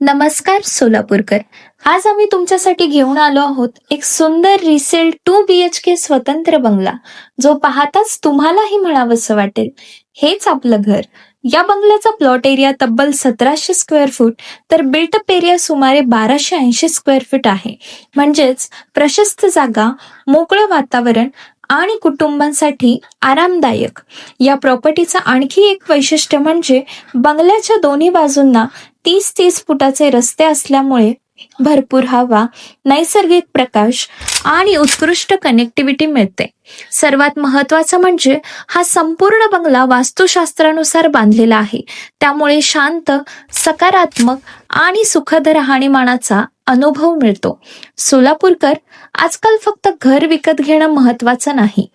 नमस्कार सोलापूरकर. आज आम्ही तुमच्यासाठी घेऊन आलो आहोत एक सुंदर रिसेल 2 BHK स्वतंत्र बंगला, जो पाहताच तुम्हालाही म्हणावंसं वाटेल, हेच आपलं घर. या बंगल्याचा प्लॉट एरिया तब्बल 1700 स्क्वेअर फूट तर बिल्टअप एरिया सुमारे 1280 स्क्वेअर फूट आहे. म्हणजेच प्रशस्त जागा, मोकळं वातावरण आणि कुटुंबांसाठी आरामदायक. या प्रॉपर्टीचं आणखी एक वैशिष्ट्य म्हणजे बंगल्याच्या दोन्ही बाजूंना 30-30 फुटाचे रस्ते असल्यामुळे भरपूर हवा, नैसर्गिक प्रकाश आणि उत्कृष्ट कनेक्टिव्हिटी मिळते. सर्वात महत्त्वाचं म्हणजे हा संपूर्ण बंगला वास्तुशास्त्रानुसार बांधलेला आहे. त्यामुळे शांत, सकारात्मक आणि सुखद राहणीमानाचा अनुभव मिळतो. सोलापूरकर, आजकाल फक्त घर विकत घेणं महत्त्वाचं नाही.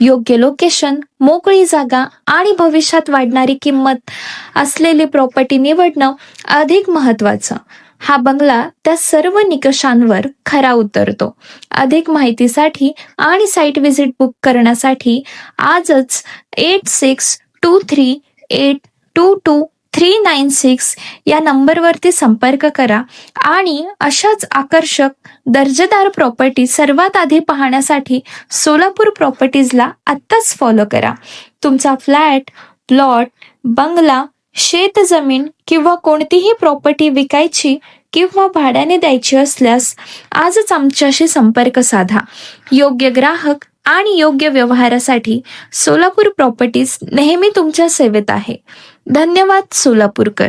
योग्य लोकेशन, मोकळी जागा आणि भविष्यात वाढणारी किंमत असलेली प्रॉपर्टी निवडणं अधिक महत्त्वाचं. हा बंगला त्या सर्व निकषांवर खरा उतरतो. अधिक माहितीसाठी आणि साईट व्हिजिट बुक करण्यासाठी आजच 8623822396 या नंबरवरती संपर्क करा आणि अशाच आकर्षक दर्जेदार प्रॉपर्टी सर्वात आधी पाहण्यासाठी सोलापूर प्रॉपर्टीजला आत्ताच फॉलो करा. तुमचा फ्लॅट, प्लॉट, बंगला, शेतजमीन किंवा कोणतीही प्रॉपर्टी विकायची किंवा भाड्याने द्यायची असल्यास आजच आमच्याशी संपर्क साधा. योग्य ग्राहक आणि योग्य व्यवहारासाठी सोलापूर प्रॉपर्टीज नेहमी तुमच्या सेवेत आहे. धन्यवाद सोलापूरकर.